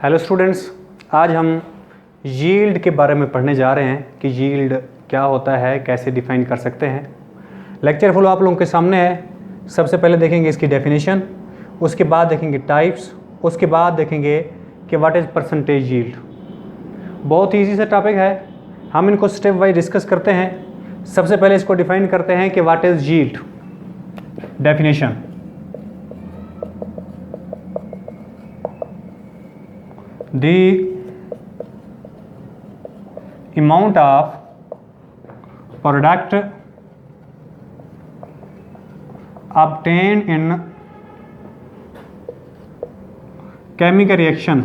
Hello students, आज हम yield के बारे में पढ़ने जा रहे हैं कि यील्ड क्या होता है, कैसे डिफाइन कर सकते हैं। लेक्चर फुल आप लोगों के सामने है। सबसे पहले देखेंगे इसकी डेफिनेशन, उसके बाद देखेंगे टाइप्स, उसके बाद देखेंगे कि व्हाट इज़ परसेंटेज यील्ड। बहुत ईजी सा टॉपिक है, हम इनको स्टेप वाइज डिस्कस करते हैं। सबसे पहले इसको डिफाइन करते हैं कि what is yield. Definition: the amount of product obtained in chemical reaction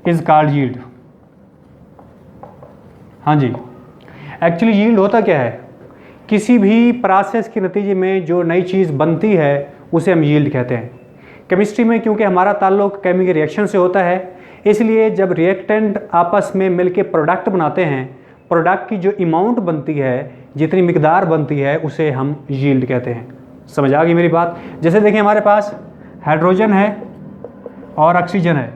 is called yield। हाँ जी, एक्चुअली यील्ड होता क्या है? किसी भी प्रोसेस के नतीजे में जो नई चीज़ बनती है उसे हम यील्ड कहते हैं। केमिस्ट्री में क्योंकि हमारा ताल्लुक केमिकल रिएक्शन से होता है, इसलिए जब रिएक्टेंट आपस में मिलके प्रोडक्ट बनाते हैं, प्रोडक्ट की जो अमाउंट बनती है, जितनी मिकदार बनती है, उसे हम यील्ड कहते हैं। समझ आ गई मेरी बात? जैसे देखिए, हमारे पास हाइड्रोजन है और ऑक्सीजन है।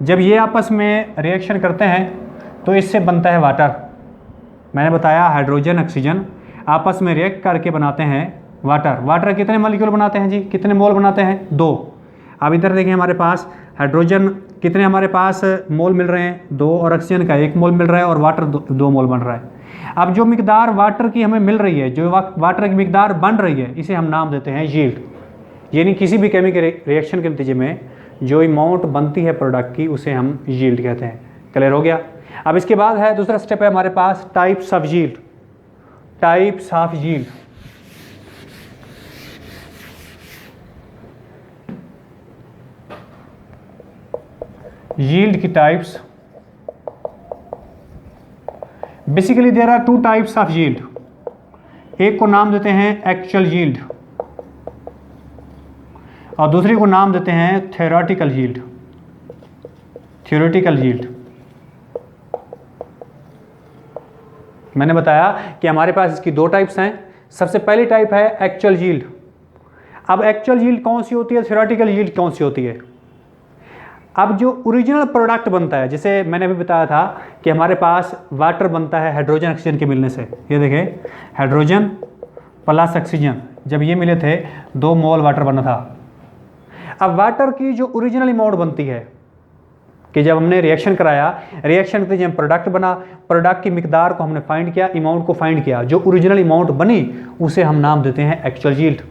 जब ये आपस में रिएक्शन करते हैं तो इससे बनता है वाटर। मैंने बताया हाइड्रोजन ऑक्सीजन आपस में रिएक्ट करके बनाते हैं वाटर। वाटर कितने मॉलिक्यूल बनाते हैं जी? कितने मोल बनाते हैं? 2। अब इधर देखिए, हमारे पास हाइड्रोजन कितने हमारे पास मोल मिल रहे हैं? 2। और ऑक्सीजन का 1 मोल मिल रहा है और वाटर 2 मोल बन रहा है। अब जो मिकदार वाटर की हमें मिल रही है, जो वाटर की मिकदार बन रही है, इसे हम नाम देते हैं यील्ड। यानी किसी भी केमिकल रिएक्शन के नतीजे में जो अमाउंट बनती है प्रोडक्ट की, उसे हम यील्ड कहते हैं। क्लियर हो गया? अब इसके बाद है दूसरा स्टेप है हमारे पास types of yield. Types of yield: yield की types. Basically there are 2 types of yield. एक को नाम देते हैं एक्चुअल यील्ड और दूसरे को नाम देते हैं थ्योरेटिकल यील्ड। थ्योरेटिकल यील्ड, मैंने बताया कि हमारे पास इसकी 2 टाइप्स हैं। सबसे पहली टाइप है एक्चुअल यील्ड। अब एक्चुअल यील्ड कौन सी होती है, थ्योरेटिकल यील्ड कौन सी होती है? अब जो ओरिजिनल प्रोडक्ट बनता है, जैसे मैंने अभी बताया था कि हमारे पास वाटर बनता है हाइड्रोजन ऑक्सीजन के मिलने से। ये देखें, हाइड्रोजन प्लस ऑक्सीजन जब ये मिले थे 2 मोल वाटर बना था। अब वाटर की जो ओरिजिनल अमाउंट बनती है कि जब हमने रिएक्शन कराया, रिएक्शन के जब प्रोडक्ट बना, प्रोडक्ट की मिकदार को हमने फाइंड किया, अमाउंट को फाइंड किया, जो ओरिजिनल अमाउंट बनी उसे हम नाम देते हैं एक्चुअल यील्ड।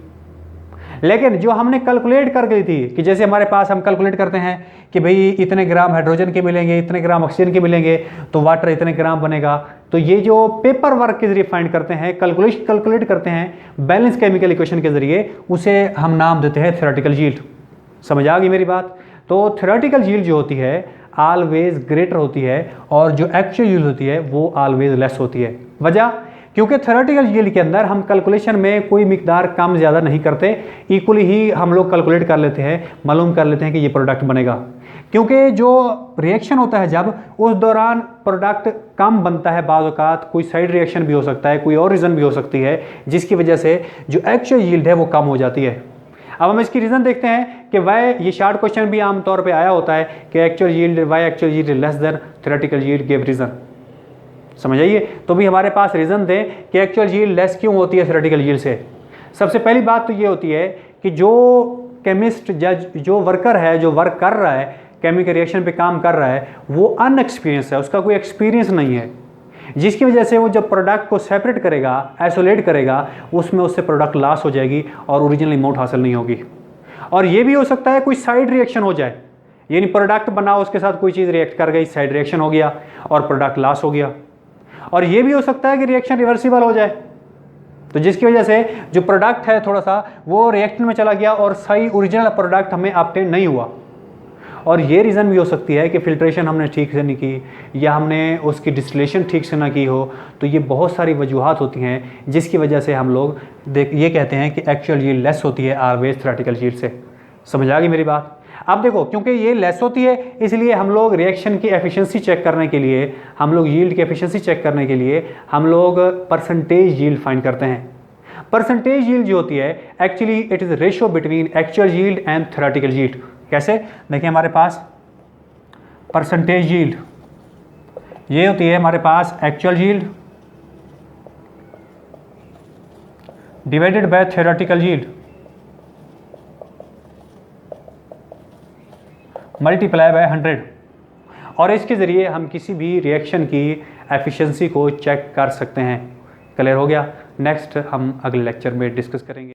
लेकिन जो हमने कैलकुलेट कर गई थी कि जैसे हमारे पास हम कैलकुलेट करते हैं कि भाई इतने ग्राम हाइड्रोजन के मिलेंगे, इतने ग्राम ऑक्सीजन के मिलेंगे, तो वाटर इतने ग्राम बनेगा। तो ये जो पेपर वर्क के जरिए फाइंड करते हैं, कैलकुलेट करते हैं बैलेंस केमिकल इक्वेशन के जरिए, उसे हम नाम देते हैं थ्योरेटिकल यील्ड। समझ आ गई मेरी बात? तो थ्योरेटिकल यील्ड जो होती है ऑलवेज ग्रेटर होती है और जो एक्चुअल यील्ड होती है वो ऑलवेज लेस होती है। वजह, क्योंकि थ्योरेटिकल यील्ड के अंदर हम कैलकुलेशन में कोई मिकदार कम ज़्यादा नहीं करते, इक्वली ही हम लोग कैलकुलेट कर लेते हैं, मालूम कर लेते हैं कि ये प्रोडक्ट बनेगा। क्योंकि जो रिएक्शन होता है जब उस दौरान प्रोडक्ट कम बनता है, बाज़ औक़ात कोई साइड रिएक्शन भी हो सकता है, कोई और रीज़न भी हो सकती है जिसकी वजह से जो एक्चुअल यील्ड है वो कम हो जाती है। अब हम इसकी रीज़न देखते हैं कि वाई, ये शार्ट क्वेश्चन भी आमतौर पे आया होता है कि actual yield, why actual yield less than theoretical yield, give reason. समझ आइए? तो भी हमारे पास रीज़न दें कि एक्चुअल यील्ड लेस क्यों होती है थ्योरेटिकल यील्ड से। सबसे पहली बात तो ये होती है कि जो केमिस्ट, जो वर्कर है, जो वर्क कर रहा है, केमिकल रिएक्शन पे काम कर रहा है, वो अनएक्सपीरियंस है, उसका कोई एक्सपीरियंस नहीं है, जिसकी वजह से वो जब प्रोडक्ट को सेपरेट करेगा, आइसोलेट करेगा, उसमें उससे प्रोडक्ट लॉस हो जाएगी और ओरिजिनल अमाउंट हासिल नहीं होगी। और ये भी हो सकता है कोई साइड रिएक्शन हो जाए, यानी प्रोडक्ट बना, उसके साथ कोई चीज़ रिएक्ट कर गई, साइड रिएक्शन हो गया और प्रोडक्ट लॉस हो गया। और ये भी हो सकता है कि रिएक्शन रिवर्सिबल हो जाए, तो जिसकी वजह से जो प्रोडक्ट है थोड़ा सा वो रिएक्शन में चला गया और सही ओरिजिनल प्रोडक्ट हमें ऑब्टेन नहीं हुआ। और ये रीज़न भी हो सकती है कि फिल्ट्रेशन हमने ठीक से नहीं की या हमने उसकी डिस्टिलेशन ठीक से ना की हो। तो ये बहुत सारी वजूहात होती हैं जिसकी वजह से हम लोग ये कहते हैं कि एक्चुअल यील्ड लेस होती है ऑलवेज थ्योरेटिकल यील्ड से। समझ आ गई मेरी बात? अब देखो, क्योंकि ये लेस होती है इसलिए हम लोग रिएक्शन की एफिशिएंसी चेक करने के लिए, हम लोग यील्ड की एफिशिएंसी चेक करने के लिए हम लोग परसेंटेज यील्ड फाइंड करते हैं। परसेंटेज यील्ड जो होती है actually it is ratio between actual yield and theoretical yield. कैसे? देखिए हमारे पास परसेंटेज यील्ड ये होती है हमारे पास actual yield divided by theoretical yield multiply by 100, और इसके ज़रिए हम किसी भी रिएक्शन की एफिशिएंसी को चेक कर सकते हैं। क्लियर हो गया? नेक्स्ट हम अगले लेक्चर में डिस्कस करेंगे।